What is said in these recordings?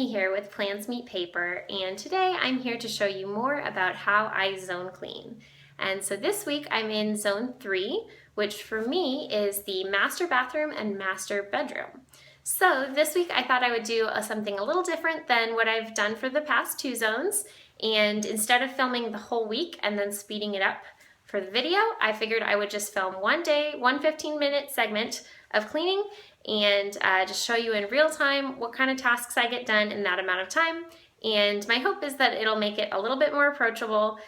Amy here with Plans Meet Paper, and today I'm here to show you more about how I zone clean. And so this week I'm in zone 3, which for me is the master bathroom and master bedroom. So this week I thought I would do something a little different than what I've done for the past 2 zones, and instead of filming the whole week and then speeding it up for the video, I figured I would just film one day, one 15-minute segment of cleaning and just show you in real time what kind of tasks I get done in that amount of time. And my hope is that it'll make it a little bit more approachable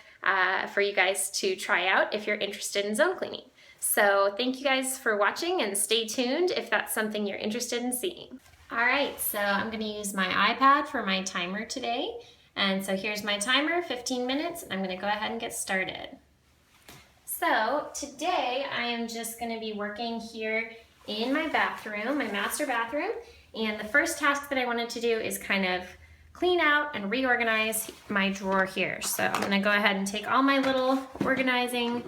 for you guys to try out if you're interested in zone cleaning. So thank you guys for watching, and stay tuned if that's something you're interested in seeing. All right, so I'm gonna use my iPad for my timer today. And so here's my timer, 15 minutes. I'm gonna go ahead and get started. So today I am just gonna be working here in my bathroom, my master bathroom. And the first task that I wanted to do is kind of clean out and reorganize my drawer here. So I'm gonna go ahead and take all my little organizing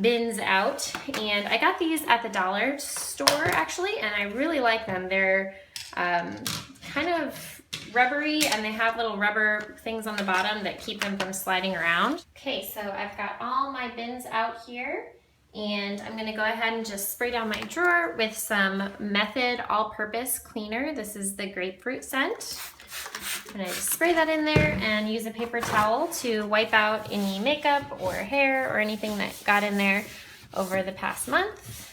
bins out. And I got these at the dollar store actually, and I really like them. They're kind of rubbery, and they have little rubber things on the bottom that keep them from sliding around. Okay, so I've got all my bins out here, and I'm gonna go ahead and just spray down my drawer with some Method All-Purpose Cleaner. This is the grapefruit scent. I'm gonna just spray that in there and use a paper towel to wipe out any makeup or hair or anything that got in there over the past month.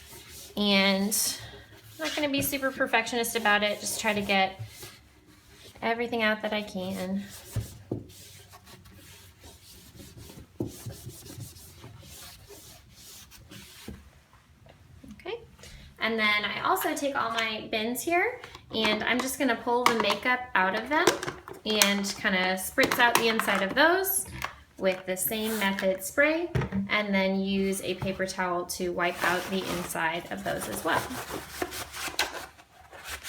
And I'm not gonna be super perfectionist about it, just try to get everything out that I can. Okay, and then I also take all my bins here, and I'm just gonna pull the makeup out of them and kind of spritz out the inside of those with the same method spray, and then use a paper towel to wipe out the inside of those as well.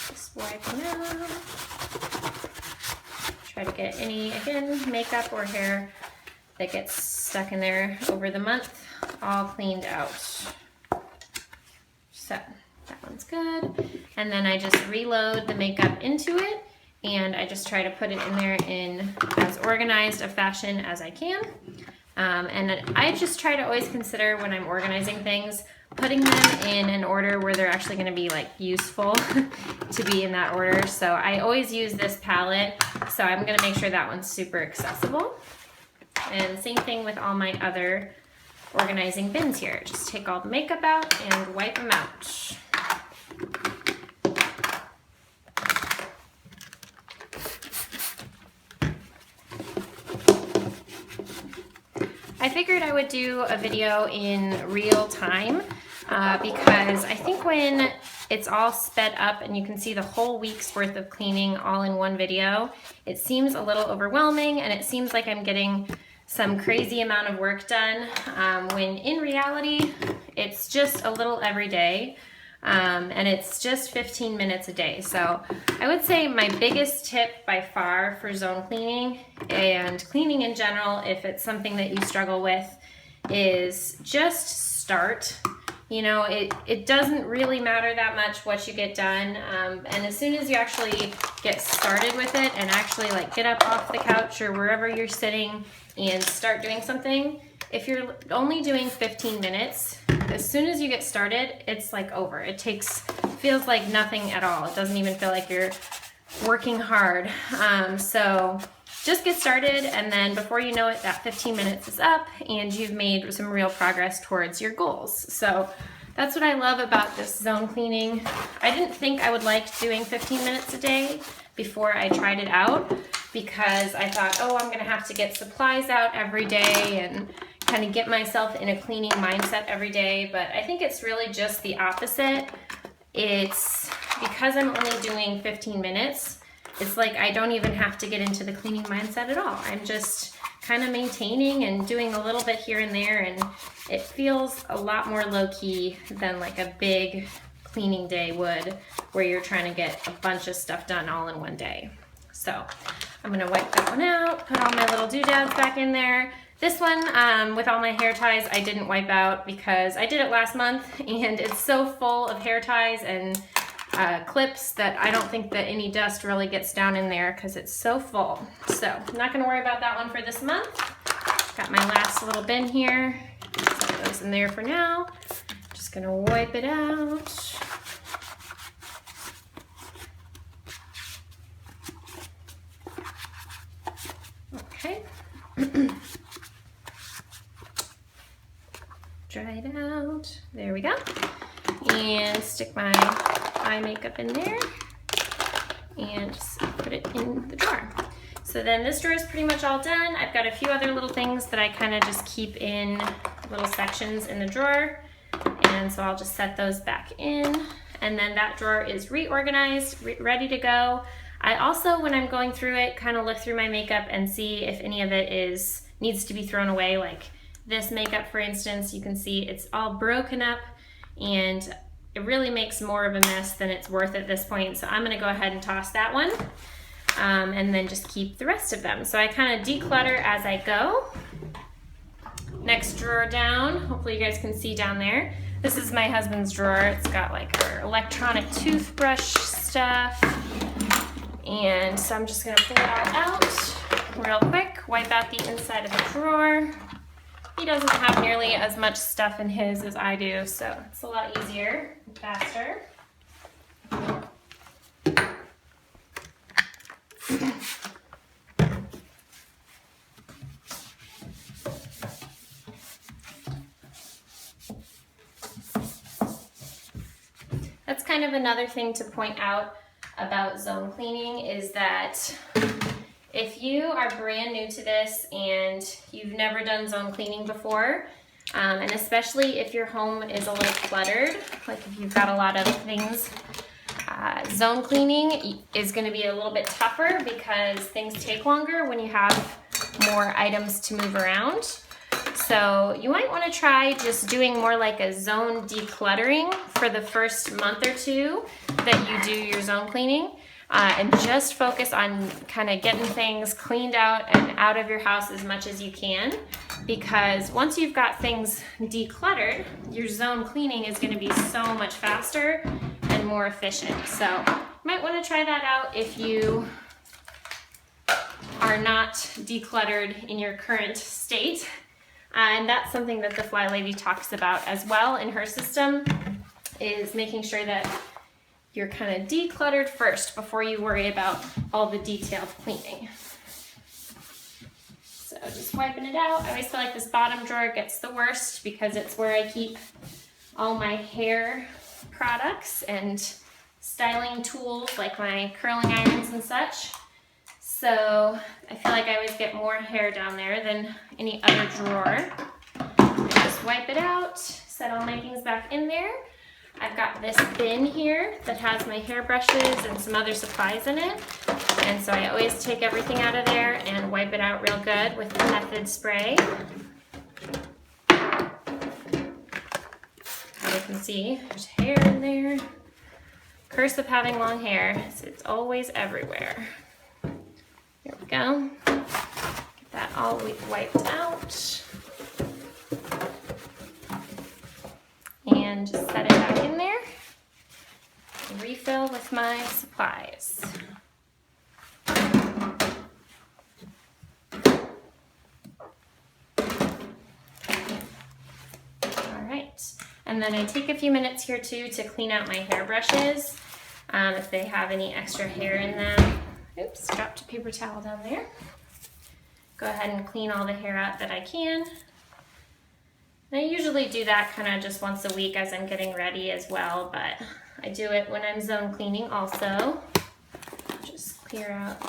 Just wiping out. Try to get any, again, makeup or hair that gets stuck in there over the month all cleaned out. So that one's good. And then I just reload the makeup into it, and I just try to put it in there in as organized a fashion as I can. And I just try to always consider when I'm organizing things, putting them in an order where they're actually going to be like useful to be in that order. So I always use this palette, so I'm going to make sure that one's super accessible. And same thing with all my other organizing bins here. Just take all the makeup out and wipe them out. I figured I would do a video in real time because I think when it's all sped up and you can see the whole week's worth of cleaning all in one video, it seems a little overwhelming, and it seems like I'm getting some crazy amount of work done when in reality it's just a little every day. And it's just 15 minutes a day. So I would say my biggest tip by far for zone cleaning and cleaning in general, if it's something that you struggle with, is just start. You know, it doesn't really matter that much what you get done. And as soon as you actually get started with it and actually like get up off the couch or wherever you're sitting and start doing something, if you're only doing 15 minutes, as soon as you get started, it's like over. It feels like nothing at all. It doesn't even feel like you're working hard. So just get started, and then before you know it, that 15 minutes is up and you've made some real progress towards your goals. So that's what I love about this zone cleaning. I didn't think I would like doing 15 minutes a day before I tried it out, because I thought, oh, I'm gonna have to get supplies out every day and kind of get myself in a cleaning mindset every day. But I think it's really just the opposite. It's because I'm only doing 15 minutes, it's like I don't even have to get into the cleaning mindset at all. I'm just kind of maintaining and doing a little bit here and there, and it feels a lot more low-key than like a big cleaning day would, where you're trying to get a bunch of stuff done all in one day. So I'm gonna wipe that one out, put all my little doodads back in there. This one, with all my hair ties, I didn't wipe out because I did it last month, and it's so full of hair ties and clips that I don't think that any dust really gets down in there because it's so full. So I'm not gonna worry about that one for this month. Got my last little bin here. Set those in there for now. Just gonna wipe it out. Okay. Dry it out. There we go. And stick my eye makeup in there and just put it in the drawer. So then this drawer is pretty much all done. I've got a few other little things that I kind of just keep in little sections in the drawer. And so I'll just set those back in. And then that drawer is reorganized, ready to go. I also, when I'm going through it, kind of look through my makeup and see if any of it needs to be thrown away. Like this makeup, for instance, you can see it's all broken up and it really makes more of a mess than it's worth at this point. So I'm gonna go ahead and toss that one and then just keep the rest of them. So I kind of declutter as I go. Next drawer down, hopefully you guys can see down there. This is my husband's drawer. It's got like our electronic toothbrush stuff. And so I'm just gonna pull it all out real quick, wipe out the inside of the drawer. He doesn't have nearly as much stuff in his as I do, so it's a lot easier and faster. That's kind of another thing to point out about zone cleaning is that if you are brand new to this and you've never done zone cleaning before, and especially if your home is a little cluttered, like if you've got a lot of things, zone cleaning is going to be a little bit tougher because things take longer when you have more items to move around. So you might want to try just doing more like a zone decluttering for the first month or two that you do your zone cleaning. And just focus on kind of getting things cleaned out and out of your house as much as you can, because once you've got things decluttered, your zone cleaning is going to be so much faster and more efficient. So you might want to try that out if you are not decluttered in your current state. And that's something that the Fly Lady talks about as well in her system, is making sure that you're kind of decluttered first before you worry about all the detailed cleaning. So just wiping it out. I always feel like this bottom drawer gets the worst because it's where I keep all my hair products and styling tools like my curling irons and such. So I feel like I always get more hair down there than any other drawer. I just wipe it out, set all my things back in there. I've got this bin here that has my hairbrushes and some other supplies in it. And so I always take everything out of there and wipe it out real good with the Method spray. As you can see, there's hair in there. Curse of having long hair, it's always everywhere. Here we go. Get that all wiped out. And just set it back in there. Refill with my supplies. Alright, and then I take a few minutes here too to clean out my hairbrushes if they have any extra hair in them. Oops, dropped a paper towel down there. Go ahead and clean all the hair out that I can. And I usually do that kind of just once a week as I'm getting ready as well, but I do it when I'm zone cleaning also. Just clear out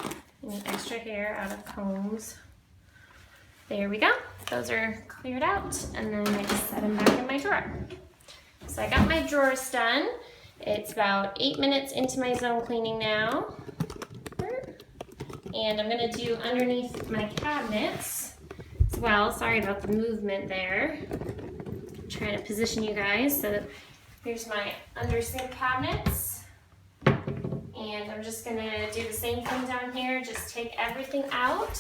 any extra hair out of combs. There we go. Those are cleared out, and then I just set them back in my drawer. So I got my drawers done. It's about 8 minutes into my zone cleaning now. And I'm gonna do underneath my cabinets as well. Sorry about the movement there. I'm trying to position you guys. So here's my under sink cabinets. And I'm just gonna do the same thing down here. Just take everything out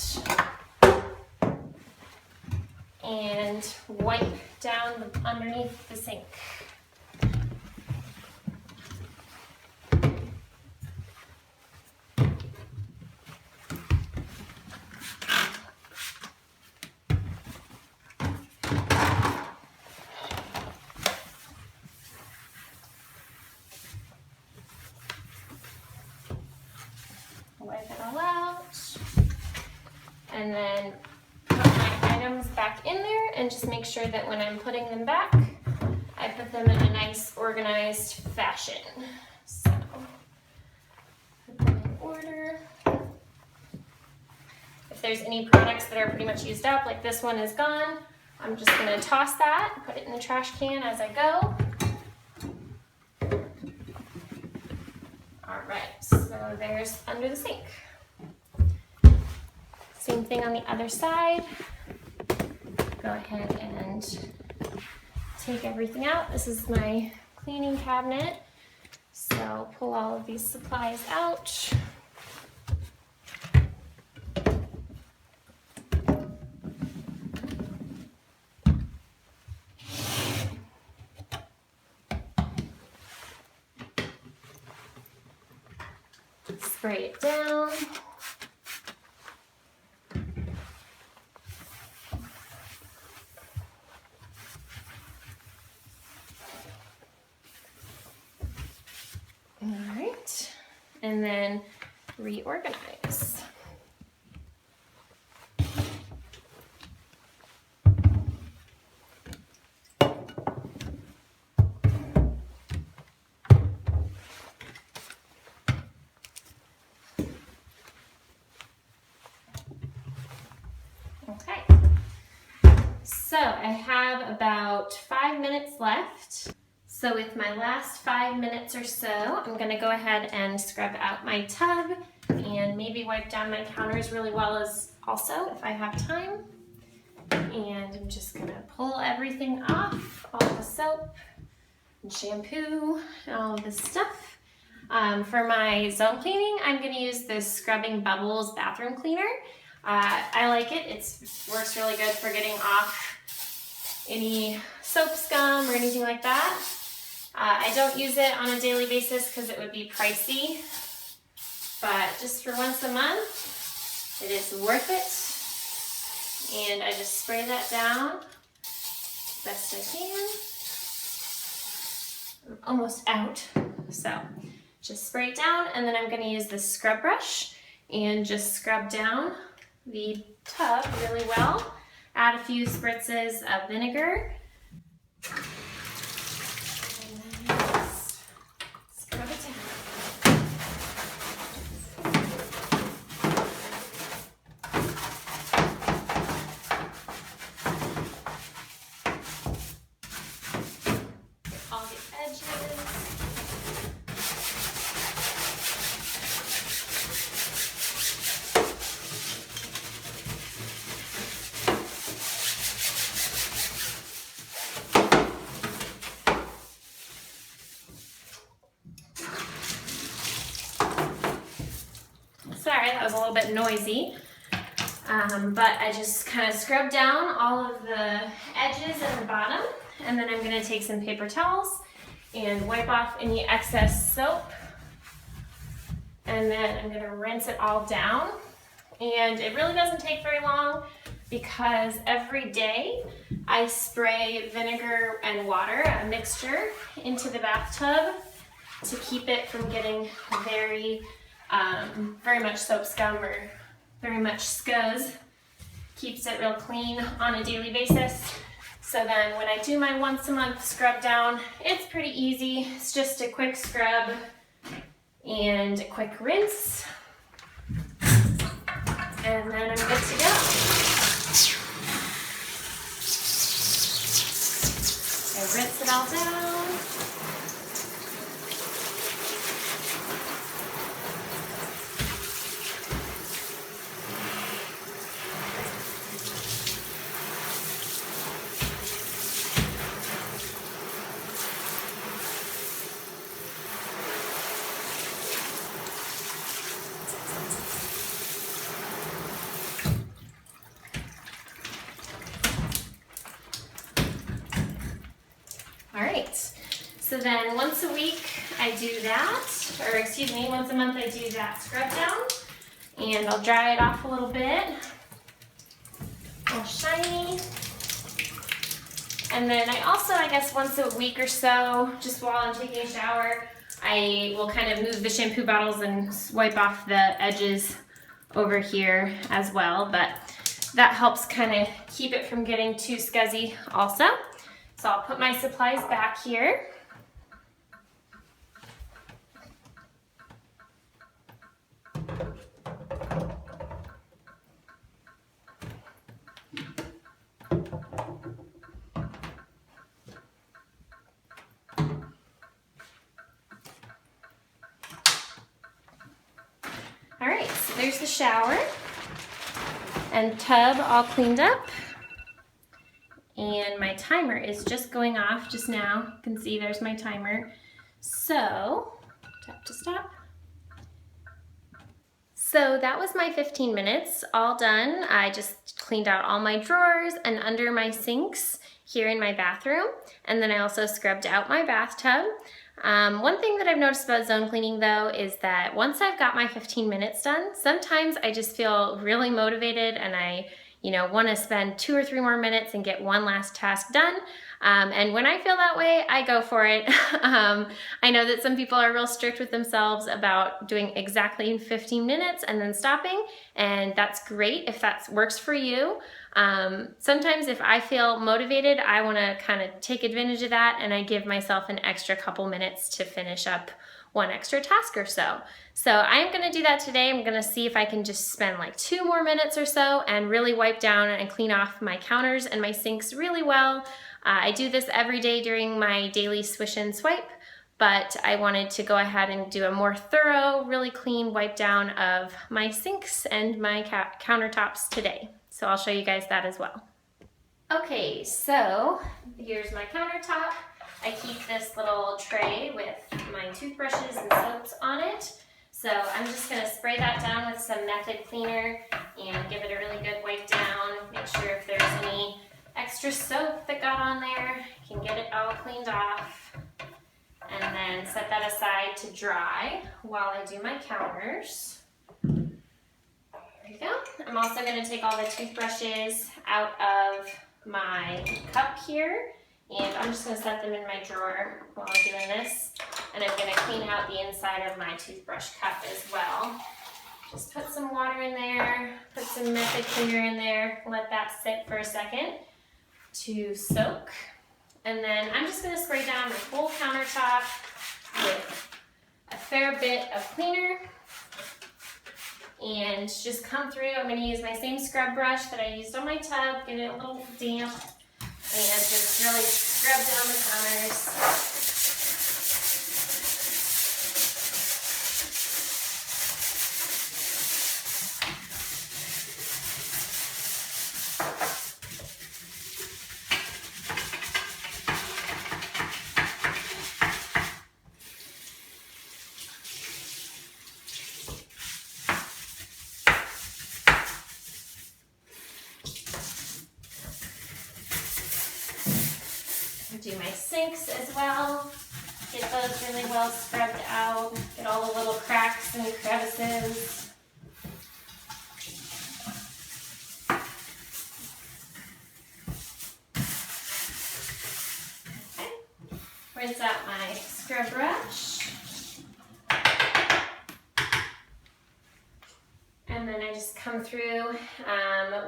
and wipe down underneath the sink. ones back in there and just make sure that when I'm putting them back, I put them in a nice organized fashion. So, put them in order. If there's any products that are pretty much used up, like this one is gone, I'm just gonna toss that, put it in the trash can as I go. All right, so there's under the sink. Same thing on the other side. Go ahead and take everything out. This is my cleaning cabinet. So pull all of these supplies out. Spray it down. All right, and then reorganize. Okay, so I have about 5 minutes left. So with my last 5 minutes or so, I'm gonna go ahead and scrub out my tub and maybe wipe down my counters really well as also if I have time. And I'm just gonna pull everything off, all the soap and shampoo and all of this stuff. For my zone cleaning, I'm gonna use this Scrubbing Bubbles bathroom cleaner. I like it. It works really good for getting off any soap scum or anything like that. I don't use it on a daily basis because it would be pricey, but just for once a month, it is worth it. And I just spray that down best I can. I'm almost out, so just spray it down, and then I'm going to use this scrub brush and just scrub down the tub really well. Add a few spritzes of vinegar. And then just scrub it down. Get all the edges. Sorry, that was a little bit noisy, but I just kind of scrub down all of the edges and the bottom, and then I'm going to take some paper towels and wipe off any excess soap, and then I'm going to rinse it all down. And it really doesn't take very long because every day I spray vinegar and water, a mixture, into the bathtub to keep it from getting very much soap scum or very much scuzz. Keeps it real clean on a daily basis. So then when I do my once a month scrub down, it's pretty easy. It's just a quick scrub and a quick rinse. And then I'm good to go. I rinse it all down. So then once a week I do that, or excuse me, once a month I do that scrub down, and I'll dry it off a little bit, all shiny. And then I also, I guess once a week or so, just while I'm taking a shower, I will kind of move the shampoo bottles and wipe off the edges over here as well. But that helps kind of keep it from getting too scuzzy also. So I'll put my supplies back here. All right, so there's the shower and tub all cleaned up. And my timer is just going off just now. You can see there's my timer. So, tap to stop. So that was my 15 minutes, all done. I just cleaned out all my drawers and under my sinks here in my bathroom. And then I also scrubbed out my bathtub. One thing that I've noticed about zone cleaning though is that once I've got my 15 minutes done, sometimes I just feel really motivated and I want to spend 2 or 3 more minutes and get one last task done. And when I feel that way, I go for it. I know that some people are real strict with themselves about doing exactly 15 minutes and then stopping, and that's great if that works for you. Sometimes if I feel motivated, I want to kind of take advantage of that, and I give myself an extra couple minutes to finish up one extra task or so. So I'm gonna do that today. I'm gonna see if I can just spend like 2 more minutes or so and really wipe down and clean off my counters and my sinks really well. I do this every day during my daily swish and swipe, but I wanted to go ahead and do a more thorough, really clean wipe down of my sinks and my countertops today. So I'll show you guys that as well. Okay, so here's my countertop. I keep this little tray with my toothbrushes and soaps on it. So I'm just gonna spray that down with some method cleaner and give it a really good wipe down. Make sure if there's any extra soap that got on there, I can get it all cleaned off. And then set that aside to dry while I do my counters. There we go. I'm also gonna take all the toothbrushes out of my cup here. And I'm just going to set them in my drawer while I'm doing this. And I'm going to clean out the inside of my toothbrush cup as well. Just put some water in there, put some method cleaner in there, let that sit for a second to soak. And then I'm just going to spray down the whole countertop with a fair bit of cleaner. And just come through. I'm going to use my same scrub brush that I used on my tub, get it a little damp. And just really scrub down the counters. Do my sinks as well, get those really well scrubbed out, get all the little cracks and crevices. Okay. Rinse out my scrub brush. And then I just come through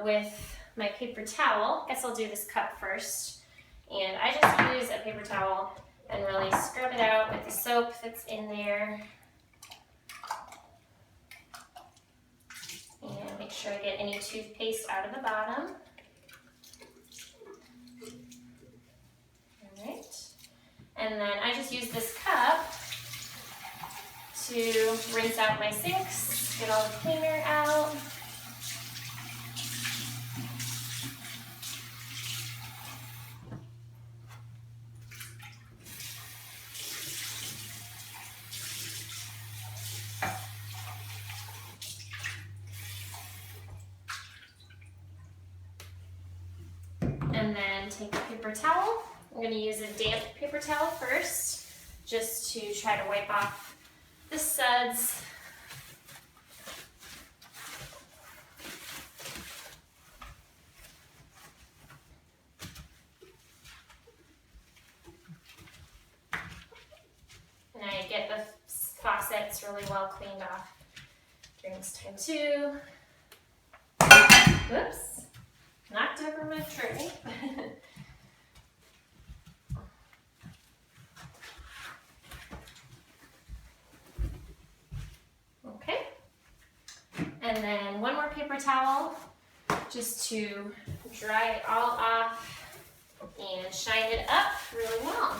with my paper towel. I guess I'll do this cup first. And I just use a paper towel and really scrub it out with the soap that's in there. And make sure I get any toothpaste out of the bottom. All right. And then I just use this cup to rinse out my sinks, get all the cleaner out. And then take a paper towel. I'm going to use a damp paper towel first, just to try to wipe off the suds. And I get the faucets really well cleaned off during this time too. Whoops. Knocked over my tray. Okay. And then one more paper towel just to dry it all off and shine it up really well.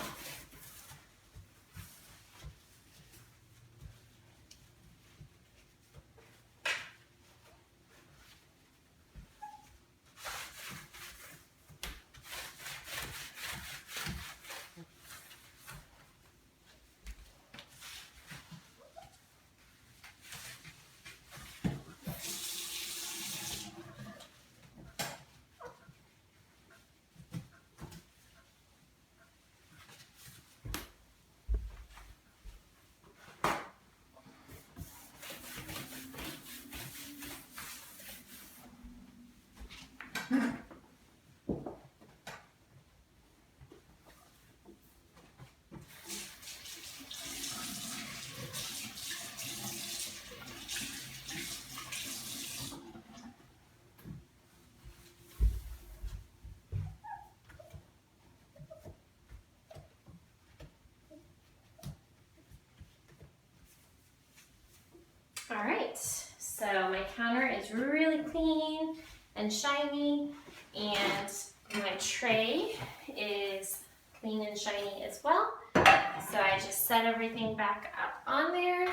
All right, so my counter is really clean and shiny, and my tray is clean and shiny as well. So I just set everything back up on there.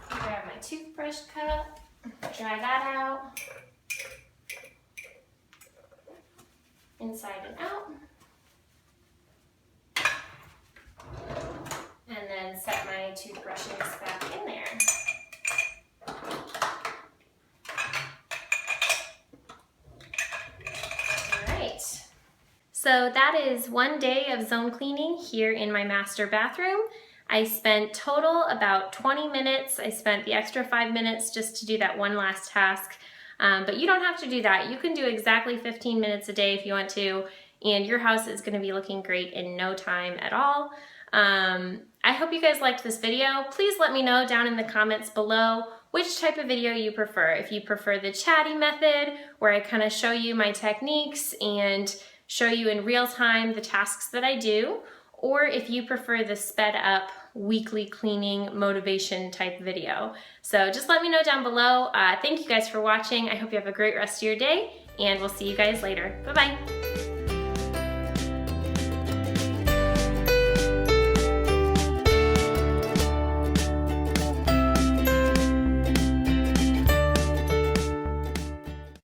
Grab my toothbrush cup, dry that out, inside and out. And then set my toothbrushes back in there. All right. So that is one day of zone cleaning here in my master bathroom. I spent total about 20 minutes. I spent the extra 5 minutes just to do that one last task. But you don't have to do that. You can do exactly 15 minutes a day if you want to, and your house is going to be looking great in no time at all. I hope you guys liked this video. Please let me know down in the comments below which type of video you prefer. If you prefer the chatty method, where I kind of show you my techniques and show you in real time the tasks that I do, or if you prefer the sped up weekly cleaning motivation type video. So just let me know down below. Thank you guys for watching. I hope you have a great rest of your day, and we'll see you guys later. Bye-bye.